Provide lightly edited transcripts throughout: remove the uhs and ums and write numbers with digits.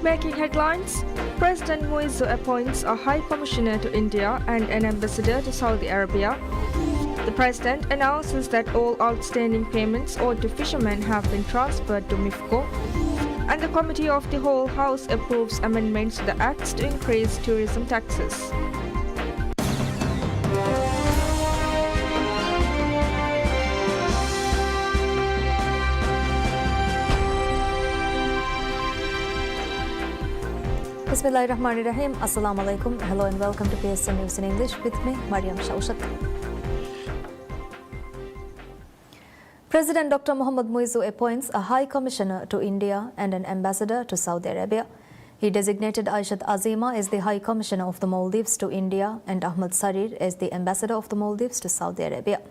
Making headlines, President Muizzu appoints a High Commissioner to India and an ambassador to Saudi Arabia. The President announces that all outstanding payments owed to fishermen have been transferred to MIFCO. And the Committee of the Whole House approves amendments to the Acts to increase tourism taxes. Bismillahirrahmanirrahim. Assalamu alaikum. Hello and welcome to PSMNEWS in English with me, Mariam Shaushat. President Dr. Mohammad Muizzu appoints a High Commissioner to India and an ambassador to Saudi Arabia. He designated Aishat Azima as the High Commissioner of the Maldives to India and Ahmad Sarir as the ambassador of the Maldives to Saudi Arabia.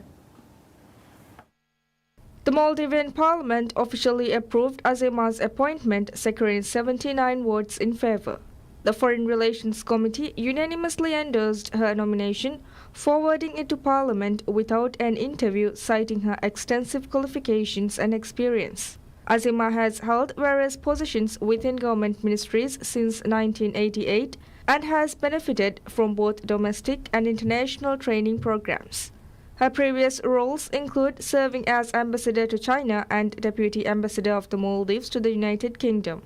The Maldivian Parliament officially approved Azima's appointment, securing 79 votes in favor. The Foreign Relations Committee unanimously endorsed her nomination, forwarding it to Parliament without an interview, citing her extensive qualifications and experience. Azima has held various positions within government ministries since 1988 and has benefited from both domestic and international training programs. Her previous roles include serving as ambassador to China and deputy ambassador of the Maldives to the United Kingdom.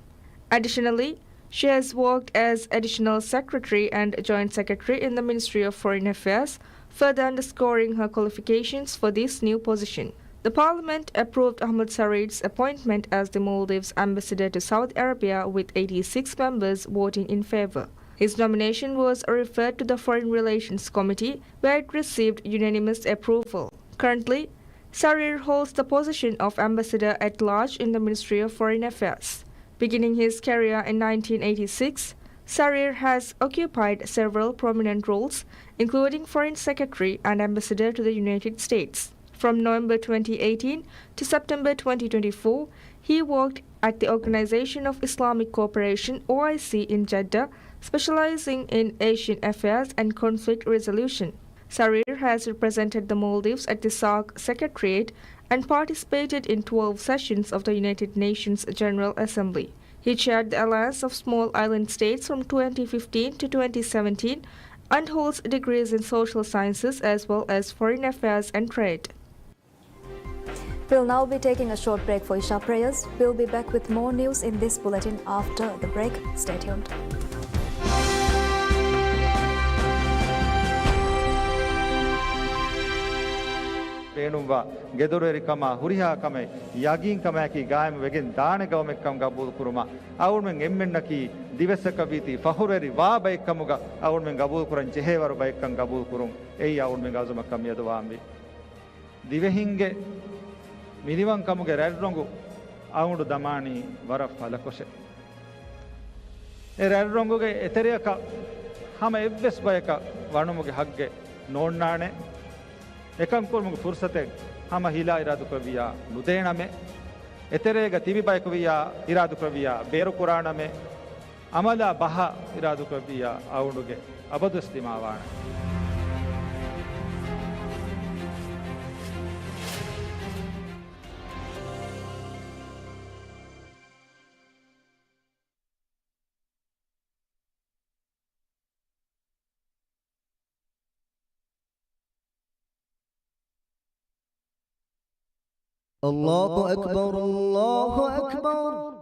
Additionally, she has worked as additional secretary and joint secretary in the Ministry of Foreign Affairs, further underscoring her qualifications for this new position. The Parliament approved Ahmad Sarir's appointment as the Maldives ambassador to Saudi Arabia with 86 members voting in favor. His nomination was referred to the Foreign Relations Committee, where it received unanimous approval. Currently, Sarir holds the position of Ambassador at Large in the Ministry of Foreign Affairs. Beginning his career in 1986, Sarir has occupied several prominent roles, including Foreign Secretary and Ambassador to the United States. From November 2018 to September 2024, he worked at the Organization of Islamic Cooperation (OIC) in Jeddah, specializing in Asian affairs and conflict resolution. Sarir has represented the Maldives at the SAARC Secretariat and participated in 12 sessions of the United Nations General Assembly. He chaired the Alliance of Small Island States from 2015 to 2017 and holds degrees in social sciences as well as foreign affairs and trade. We'll now be taking a short break for Isha prayers. We'll be back with more news in this bulletin after the break. Stay tuned. Renumva gedoreri kama huriha kame yagin kama ki gaam wegen daane gawmek kam gabul kuruma awun men emmenna ki divesaka viti fahureri wa baykamuga awun men gabul kuran jehewaru baykam gabul kurum ei awun men gazuma kam yadwaambi divehinge minivan kamuge radrongu awundu damani wara falakoshe e radronguge eteriyaka hama evves bayaka wanumuge hagge nonnane ekankolmuge fursate hama hila iradu kaviya nudename eterega tibi baykaviya iradu kaviya beru quraname amala baha iradu kaviya awunduge abadu istimawana الله أكبر الله أكبر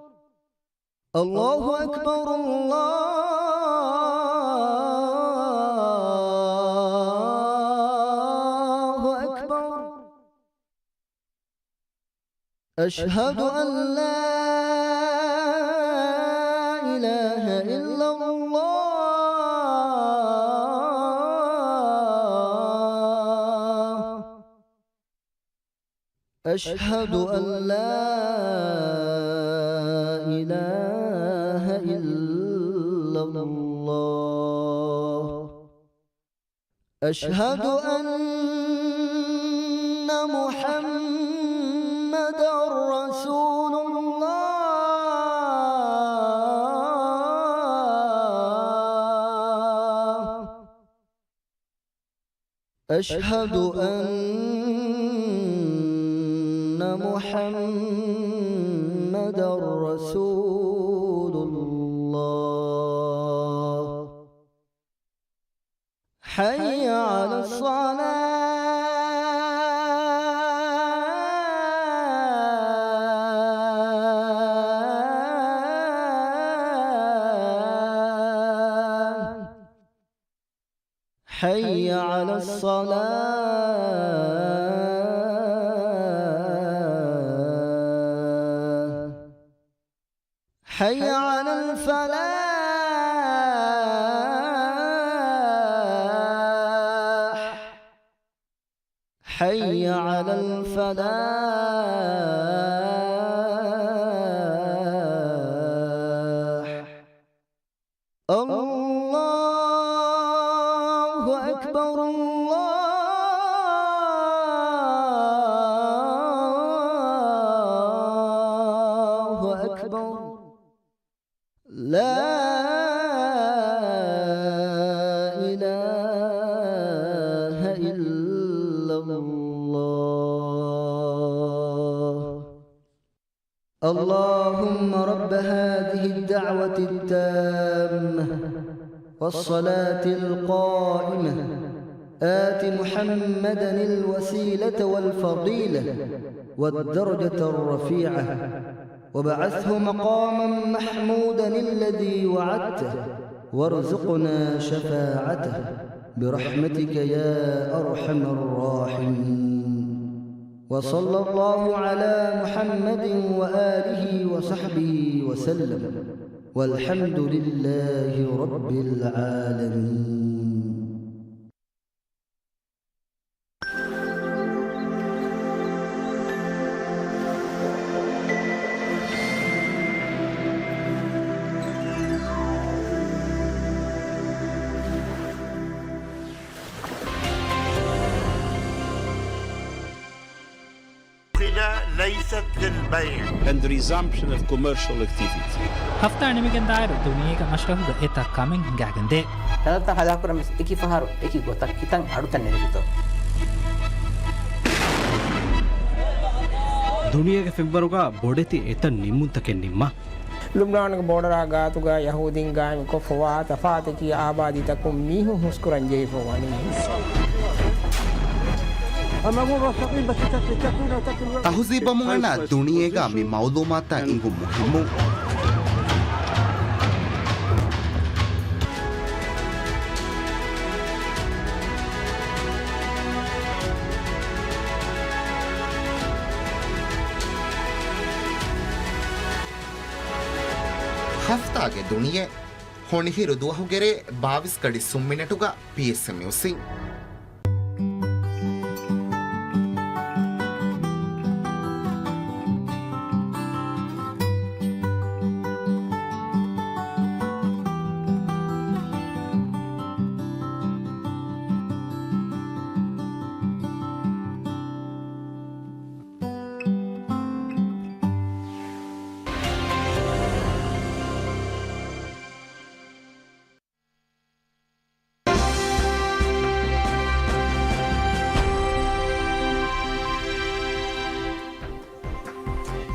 الله أكبر الله أكبر أشهد أن لا إله إلا الله أشهد أن لا إله إلا الله أشهد أن محمدًا رسول الله أشهد أن محمدًا رسول الله الله حي على الصلاة حي على الصلاة حي على الفلاح حي على الفلاح الله أكبر الله أكبر لا إله إلا الله اللهم رب هذه الدعوة التامة والصلاة القائمة آت محمدا الوسيلة والفضيلة والدرجة الرفيعة وبعثه مقاما محمودا الذي وعدته وارزقنا شفاعته برحمتك يا أرحم الراحمين وصلى الله على محمد وآله وصحبه وسلم والحمد لله رب العالمين. ليست للبيع and the resumption of commercial activity. هفته نمیگن دایر دنیای که اشرف ده اتا کامن گاگنده تنتا هذا كرم اكي فهارو اكي غوتا كيتان ادوتن نيجيتو ದುನಿಯಾಗೆ ಫೆಬ್ರವರಿಗ ಬೊಡೆತಿ ಎತ ನಿಮ್ಮುಂತಕ್ಕೆ ನಿಮ್ಮ लुबनान का border आगा तुगा यहूदीन गाय को fava तफात की आबादी तक को मीहु मुस्कुरांजे फवानी තහුසීබ මුහන දුනියේග මේ මෞලූමාතා ඉංගු මුහිමු ಹಫ್ತಾಗೆ ದುನಿಯೆ ಹೊಣಿಹಿರು ದುವಹುಗೆರೆ 22 ಕಡಿ ಸುಮ್ಮಿನಟುಗ PSMNEWS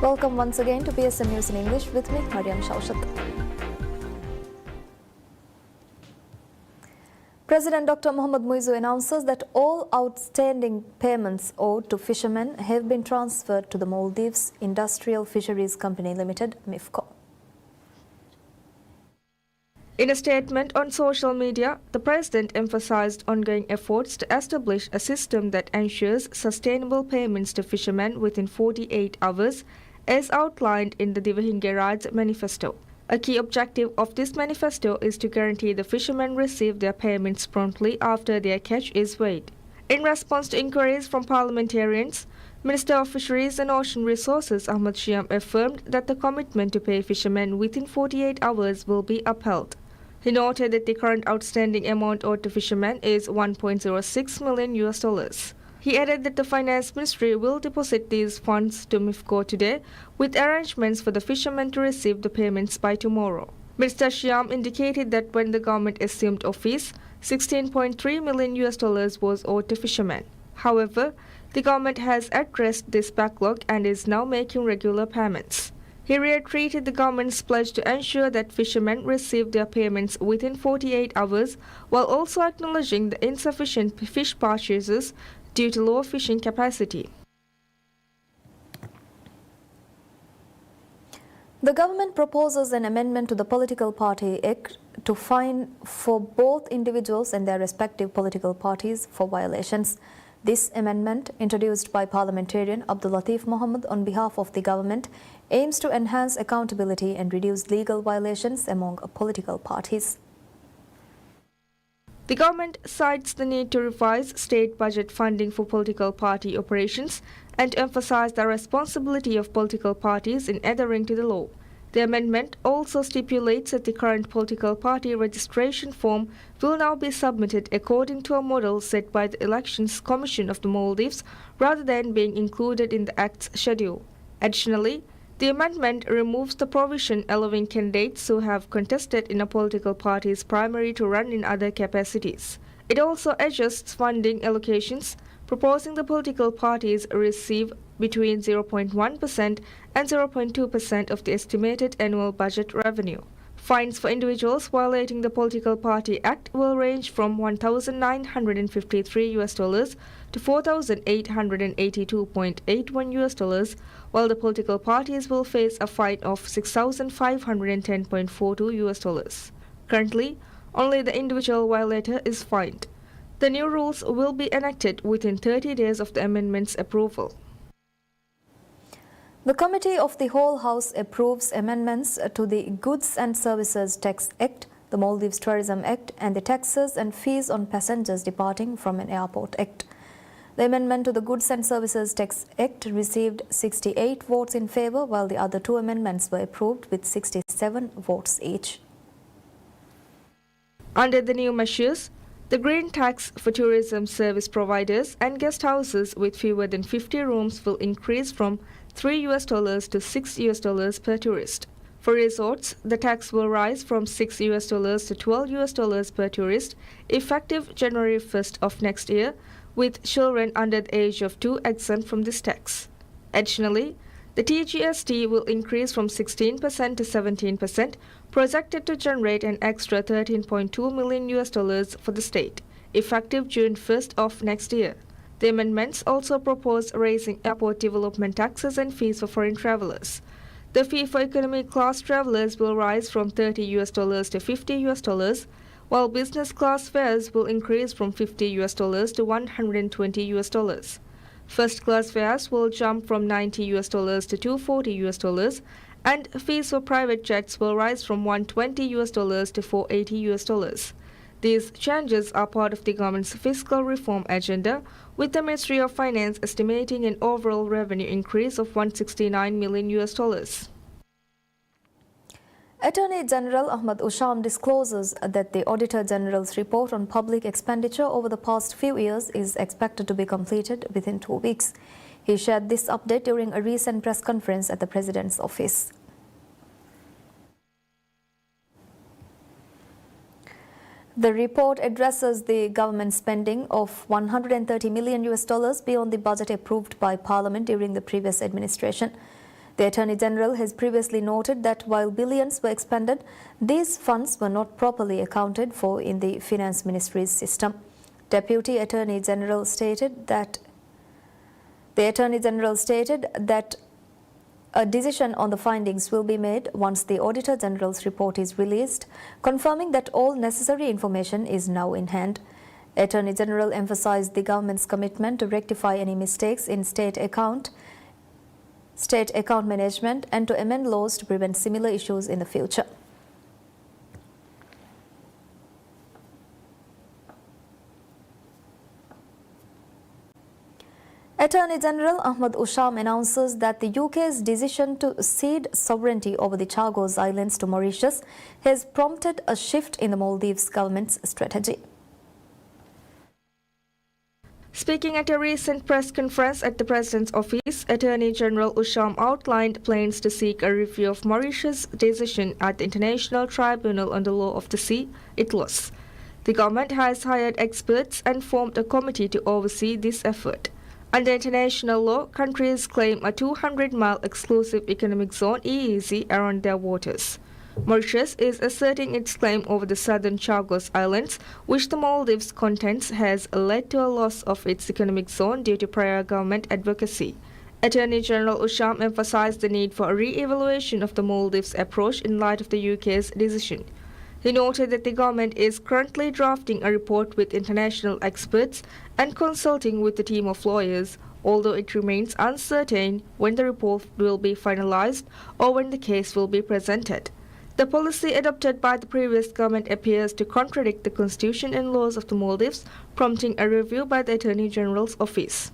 Welcome once again to PSMNEWS in English with me, Mariam Shaushat. President Dr. Mohammad Muizzu announces that all outstanding payments owed to fishermen have been transferred to the Maldives Industrial Fisheries Company Limited, MIFCO. In a statement on social media, the president emphasized ongoing efforts to establish a system that ensures sustainable payments to fishermen within 48 hours, as outlined in the Divahinge Raj's manifesto. A key objective of this manifesto is to guarantee the fishermen receive their payments promptly after their catch is weighed. In response to inquiries from parliamentarians, Minister of Fisheries and Ocean Resources Ahmad Shiam affirmed that the commitment to pay fishermen within 48 hours will be upheld. He noted that the current outstanding amount owed to fishermen is $1.06 million. He added that the Finance Ministry will deposit these funds to MIFCO today, with arrangements for the fishermen to receive the payments by tomorrow. Mr. Shiam indicated that when the government assumed office, $16.3 million was owed to fishermen. However, the government has addressed this backlog and is now making regular payments. He reiterated the government's pledge to ensure that fishermen receive their payments within 48 hours, while also acknowledging the insufficient fish purchases due to lower fishing capacity. The government proposes an amendment to the Political Party Act to fine for both individuals and their respective political parties for violations. This amendment, introduced by parliamentarian Abdul Latif Mohammed on behalf of the government, aims to enhance accountability and reduce legal violations among political parties. The government cites the need to revise state budget funding for political party operations and emphasize the responsibility of political parties in adhering to the law. The amendment also stipulates that the current political party registration form will now be submitted according to a model set by the Elections Commission of the Maldives rather than being included in the Act's schedule. Additionally, the amendment removes the provision allowing candidates who have contested in a political party's primary to run in other capacities. It also adjusts funding allocations, proposing the political parties receive between 0.1% and 0.2% of the estimated annual budget revenue. Fines for individuals violating the Political Party Act will range from $1,953 to $4,882.81, while the political parties will face a fine of $6,510.42. Currently, only the individual violator is fined. The new rules will be enacted within 30 days of the amendment's approval. The Committee of the Whole House approves amendments to the Goods and Services Tax Act, the Maldives Tourism Act, and the Taxes and Fees on Passengers Departing from an Airport Act. The amendment to the Goods and Services Tax Act received 68 votes in favour, while the other two amendments were approved with 67 votes each. Under the new measures, the green tax for tourism service providers and guest houses with fewer than 50 rooms will increase from $3 to $6 per tourist. For resorts, the tax will rise from $6 to $12 per tourist, effective January 1st of next year, with children under the age of 2 exempt from this tax. Additionally, the TGST will increase from 16% to 17%, projected to generate an extra $13.2 million for the state, effective June 1st of next year. The amendments also propose raising airport development taxes and fees for foreign travelers. The fee for economy class travelers will rise from $30 to $50, while business class fares will increase from $50 to $120. First class fares will jump from $90 to $240, and fees for private jets will rise from $120 to $480. These changes are part of the government's fiscal reform agenda, with the Ministry of Finance estimating an overall revenue increase of $169 million. Attorney General Ahmad Usham discloses that the Auditor General's report on public expenditure over the past few years is expected to be completed within 2 weeks. He shared this update during a recent press conference at the President's office. The report addresses the government spending of $130 million beyond the budget approved by Parliament during the previous administration. The Attorney General has previously noted that while billions were expended, these funds were not properly accounted for in the Finance Ministry's system. Deputy Attorney General stated that a decision on the findings will be made once the Auditor General's report is released, confirming that all necessary information is now in hand. Attorney General emphasized the government's commitment to rectify any mistakes in state account management and to amend laws to prevent similar issues in the future. Attorney General Ahmad Usham announces that the UK's decision to cede sovereignty over the Chagos Islands to Mauritius has prompted a shift in the Maldives government's strategy. Speaking at a recent press conference at the President's office, Attorney General Usham outlined plans to seek a review of Mauritius' decision at the International Tribunal on the Law of the Sea, ITLOS. The government has hired experts and formed a committee to oversee this effort. Under international law, countries claim a 200-mile exclusive economic zone (EEZ) around their waters. Mauritius is asserting its claim over the southern Chagos Islands, which the Maldives contends has led to a loss of its economic zone due to prior government advocacy. Attorney General Usham emphasized the need for a re-evaluation of the Maldives' approach in light of the UK's decision. He noted that the government is currently drafting a report with international experts and consulting with a team of lawyers, although it remains uncertain when the report will be finalized or when the case will be presented. The policy adopted by the previous government appears to contradict the constitution and laws of the Maldives, prompting a review by the Attorney General's office.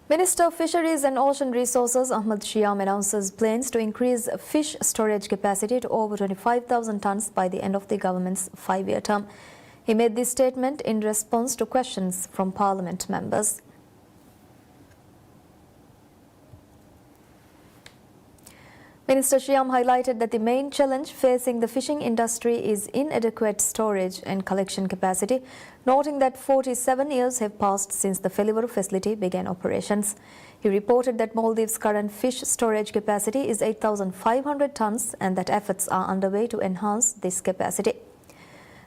Minister of Fisheries and Ocean Resources Ahmad Shyam announces plans to increase fish storage capacity to over 25,000 tonnes by the end of the government's 5-year term. He made this statement in response to questions from Parliament members. Minister Shyam highlighted that the main challenge facing the fishing industry is inadequate storage and collection capacity, noting that 47 years have passed since the Felivaru facility began operations. He reported that Maldives' current fish storage capacity is 8,500 tonnes and that efforts are underway to enhance this capacity.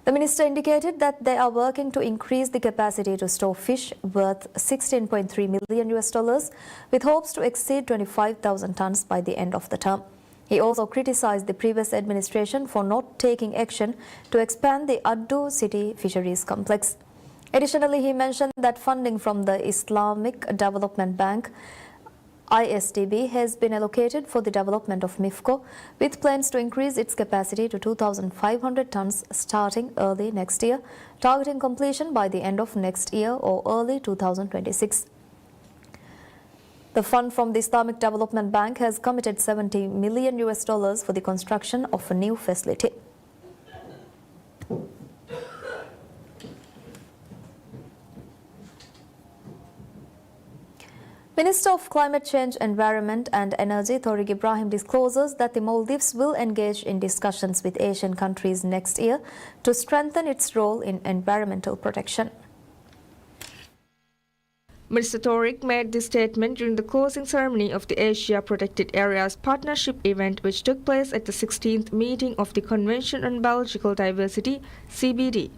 The minister indicated that they are working to increase the capacity to store fish worth $16.3 million, with hopes to exceed 25,000 tonnes by the end of the term. He also criticized the previous administration for not taking action to expand the Addu City Fisheries Complex. Additionally, he mentioned that funding from the Islamic Development Bank ISDB has been allocated for the development of MIFCO, with plans to increase its capacity to 2,500 tonnes starting early next year, targeting completion by the end of next year or early 2026. The fund from the Islamic Development Bank has committed $70 million for the construction of a new facility. Minister of Climate Change, Environment and Energy Tariq Ibrahim discloses that the Maldives will engage in discussions with Asian countries next year to strengthen its role in environmental protection. Minister Tariq made this statement during the closing ceremony of the Asia Protected Areas Partnership event, which took place at the 16th meeting of the Convention on Biological Diversity, CBD.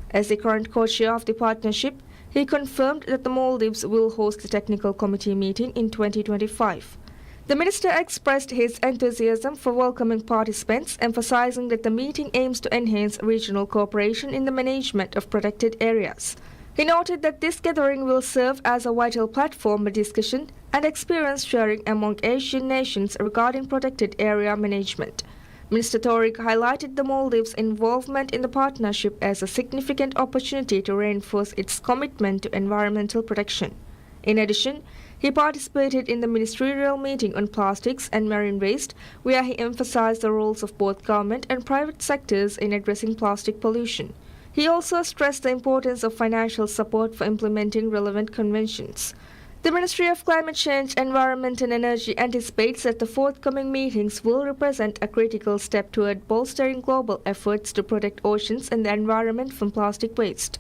As the current co-chair of the partnership, he confirmed that the Maldives will host the technical committee meeting in 2025. The minister expressed his enthusiasm for welcoming participants, emphasizing that the meeting aims to enhance regional cooperation in the management of protected areas. He noted that this gathering will serve as a vital platform for discussion and experience sharing among Asian nations regarding protected area management. Minister Tariq highlighted the Maldives' involvement in the partnership as a significant opportunity to reinforce its commitment to environmental protection. In addition, he participated in the ministerial meeting on plastics and marine waste, where he emphasized the roles of both government and private sectors in addressing plastic pollution. He also stressed the importance of financial support for implementing relevant conventions. The Ministry of Climate Change, Environment and Energy anticipates that the forthcoming meetings will represent a critical step toward bolstering global efforts to protect oceans and the environment from plastic waste.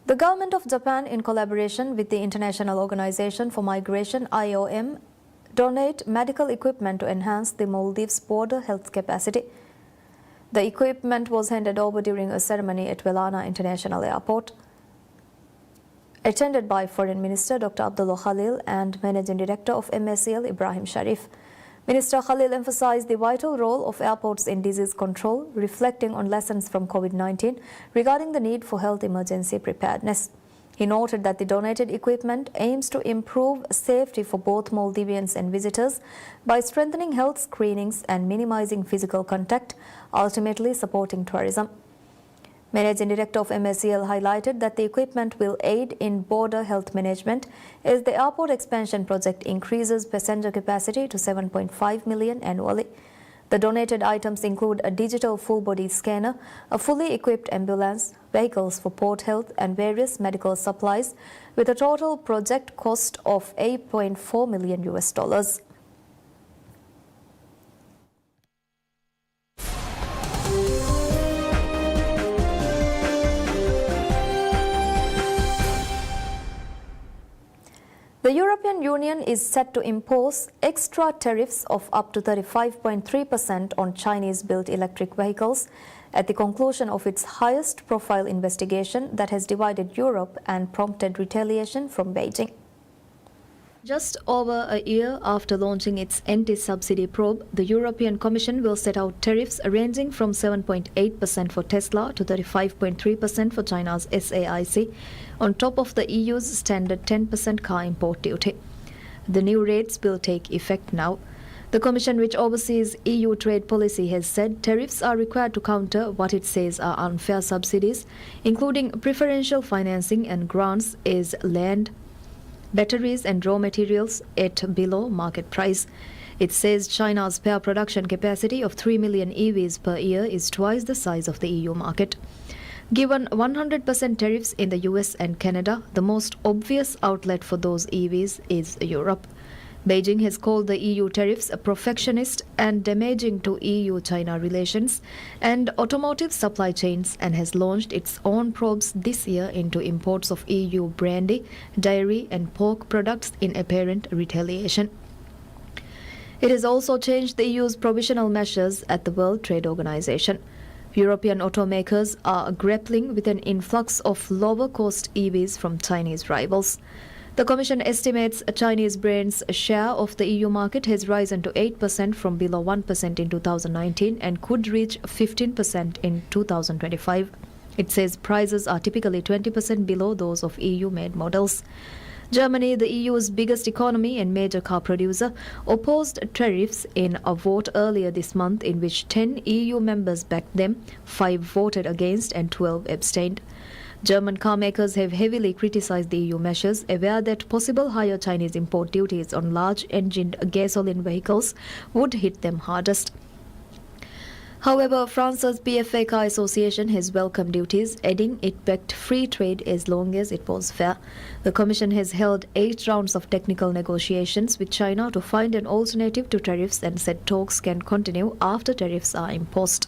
The government of Japan, in collaboration with the International Organization for Migration (IOM), donate medical equipment to enhance the Maldives' border health capacity. The equipment was handed over during a ceremony at Welana International Airport, attended by Foreign Minister Dr. Abdullah Khalil and Managing Director of MSCL Ibrahim Sharif. Minister Khalil emphasized the vital role of airports in disease control, reflecting on lessons from COVID-19 regarding the need for health emergency preparedness. He noted that the donated equipment aims to improve safety for both Maldivians and visitors by strengthening health screenings and minimizing physical contact, ultimately supporting tourism. Managing Director of MSCL highlighted that the equipment will aid in border health management as the airport expansion project increases passenger capacity to 7.5 million annually. The donated items include a digital full-body scanner, a fully equipped ambulance, vehicles for port health and various medical supplies, with a total project cost of $8.4 million. The European Union is set to impose extra tariffs of up to 35.3% on Chinese-built electric vehicles at the conclusion of its highest-profile investigation that has divided Europe and prompted retaliation from Beijing. Just over a year after launching its anti-subsidy probe, the European Commission will set out tariffs ranging from 7.8% for Tesla to 35.3% for China's SAIC, on top of the EU's standard 10% car import duty. The new rates will take effect now. The Commission, which oversees EU trade policy, has said tariffs are required to counter what it says are unfair subsidies, including preferential financing and grants as land, batteries and raw materials at below market price. It says China's spare production capacity of 3 million EVs per year is twice the size of the EU market. Given 100% tariffs in the US and Canada, the most obvious outlet for those EVs is Europe. Beijing has called the EU tariffs protectionist and damaging to EU-China relations and automotive supply chains, and has launched its own probes this year into imports of EU brandy, dairy and pork products in apparent retaliation. It has also changed the EU's provisional measures at the World Trade Organization. European automakers are grappling with an influx of lower-cost EVs from Chinese rivals. The Commission estimates Chinese brands' share of the EU market has risen to 8% from below 1% in 2019 and could reach 15% in 2025. It says prices are typically 20% below those of EU-made models. Germany, the EU's biggest economy and major car producer, opposed tariffs in a vote earlier this month in which 10 EU members backed them, 5 voted against and 12 abstained. German car makers have heavily criticized the EU measures, aware that possible higher Chinese import duties on large-engined gasoline vehicles would hit them hardest. However, France's PFA Car Association has welcomed duties, adding it backed free trade as long as it was fair. The Commission has held 8 rounds of technical negotiations with China to find an alternative to tariffs and said talks can continue after tariffs are imposed.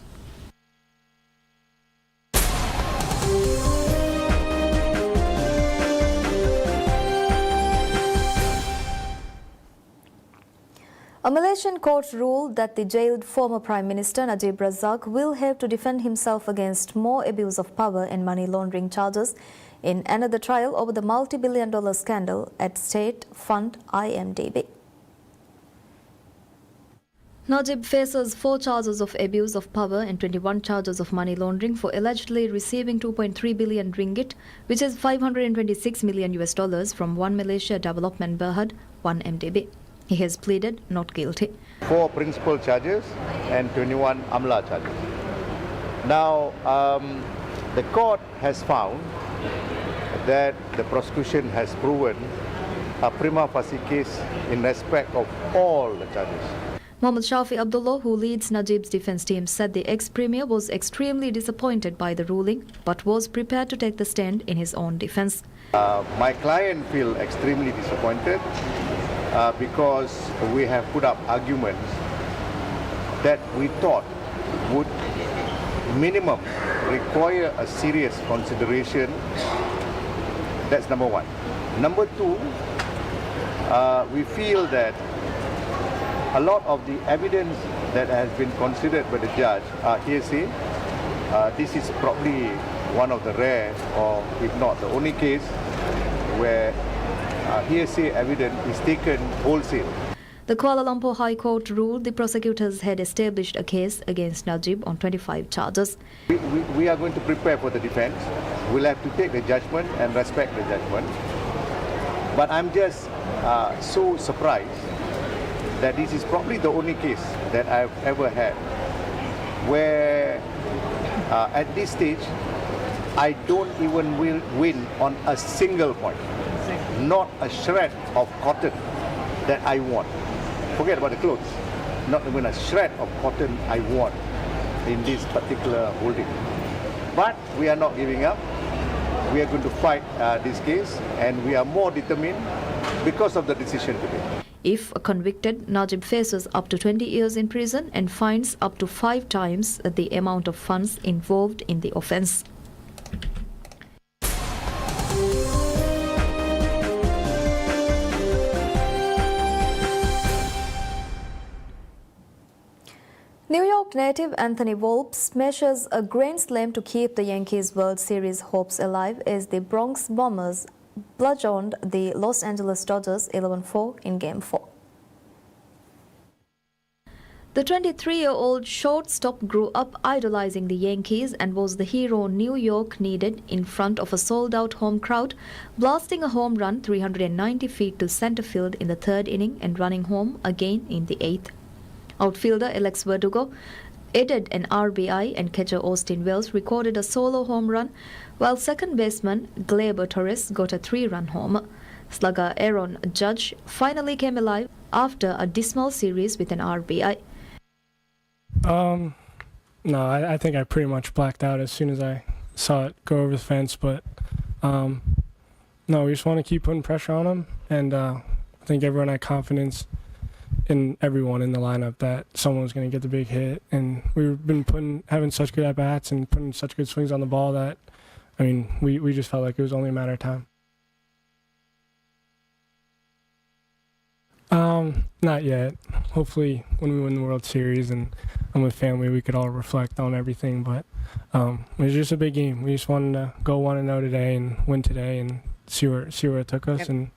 A Malaysian court ruled that the jailed former Prime Minister Najib will have to defend himself against more abuse of power and money laundering charges in another trial over the multi-billion-dollar scandal at state fund IMDb. Najib faces 4 charges of abuse of power and 21 charges of money laundering for allegedly receiving 2.3 billion ringgit, which is $526 million from One Malaysia Development Berhad, 1MDB. He has pleaded not guilty. 4 principal charges and 21 AMLA charges. Now, the court has found that the prosecution has proven a prima facie case in respect of all the charges. Mohammad Shafi Abdullah, who leads Najib's defense team, said the ex-premier was extremely disappointed by the ruling, but was prepared to take the stand in his own defense. My client feels extremely disappointed because we have put up arguments that we thought would minimum require a serious consideration. That's number 1. Number 2, we feel that a lot of the evidence that has been considered by the judge are hearsay. This is probably one of the rare, or if not the only case, where hearsay evidence is taken wholesale. The Kuala Lumpur High Court ruled the prosecutors had established a case against Najib on 25 charges. We are going to prepare for the defense. We'll have to take the judgment and respect the judgment. But I'm just so surprised that this is probably the only case that I've ever had where at this stage I don't even win on a single point. Not a shred of cotton that I want. Forget about the clothes. Not even a shred of cotton I want in this particular holding. But we are not giving up. We are going to fight this case, and we are more determined because of the decision today. If convicted, Najib faces up to 20 years in prison and fines up to 5 times the amount of funds involved in the offence. York native Anthony Volpe smashes a grand slam to keep the Yankees World Series hopes alive as the Bronx Bombers bludgeoned the Los Angeles Dodgers 11-4 in Game 4. The 23-year-old shortstop grew up idolizing the Yankees and was the hero New York needed in front of a sold-out home crowd, blasting a home run 390 feet to center field in the third inning and running home again in the eighth. Outfielder Alex Verdugo added an RBI and catcher Austin Wells recorded a solo home run, while second baseman Gleyber Torres got a 3-run homer. Slugger Aaron Judge finally came alive after a dismal series with an RBI. No, I think I pretty much blacked out as soon as I saw it go over the fence, but no, we just want to keep putting pressure on them, and I think everyone had confidence in everyone in the lineup that someone was going to get the big hit, and we've been having such good at-bats and putting such good swings on the ball that, I mean, we just felt like it was only a matter of time. Not yet. Hopefully when we win the World Series and I'm with family, we could all reflect on everything, but it was just a big game. We just wanted to go 1-0 today and win today and see where it took us. And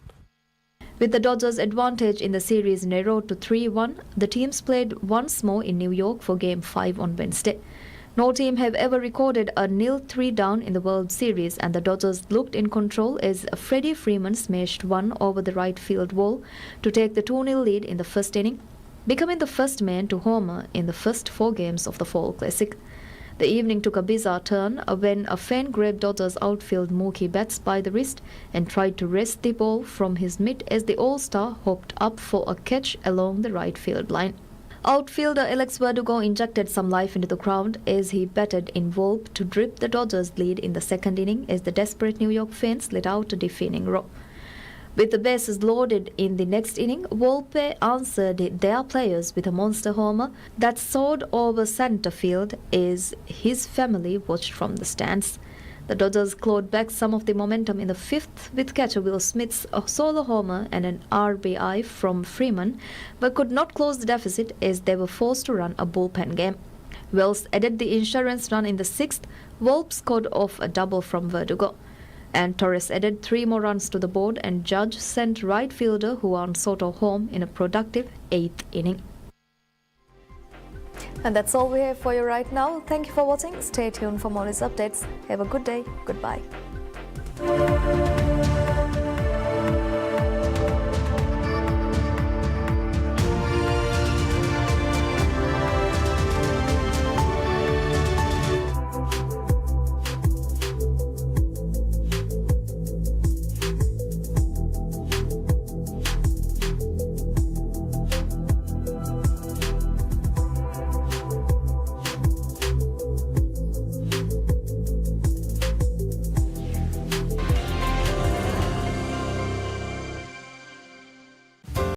with the Dodgers' advantage in the series narrowed to 3-1, the teams played once more in New York for Game 5 on Wednesday. No team have ever recorded a 0-3 down in the World Series, and the Dodgers looked in control as Freddie Freeman smashed one over the right field wall to take the 2-0 lead in the first inning, becoming the first man to homer in the first 4 games of the Fall Classic. The evening took a bizarre turn when a fan grabbed Dodgers outfield Mookie Betts by the wrist and tried to wrest the ball from his mitt as the All-Star hopped up for a catch along the right field line. Outfielder Alex Verdugo injected some life into the crowd as he batted in Volpe to drip the Dodgers' lead in the second inning as the desperate New York fans let out a defending row. With the bases loaded in the next inning, Volpe answered their players with a monster homer that soared over center field as his family watched from the stands. The Dodgers clawed back some of the momentum in the fifth with catcher Will Smith's solo homer and an RBI from Freeman, but could not close the deficit as they were forced to run a bullpen game. Wells added the insurance run in the sixth. Volpe scored off a double from Verdugo, and Torres added 3 more runs to the board, and Judge sent right fielder Juan Soto home in a productive 8th inning. And that's all we have for you right now. Thank you for watching. Stay tuned for more news updates. Have a good day. Goodbye.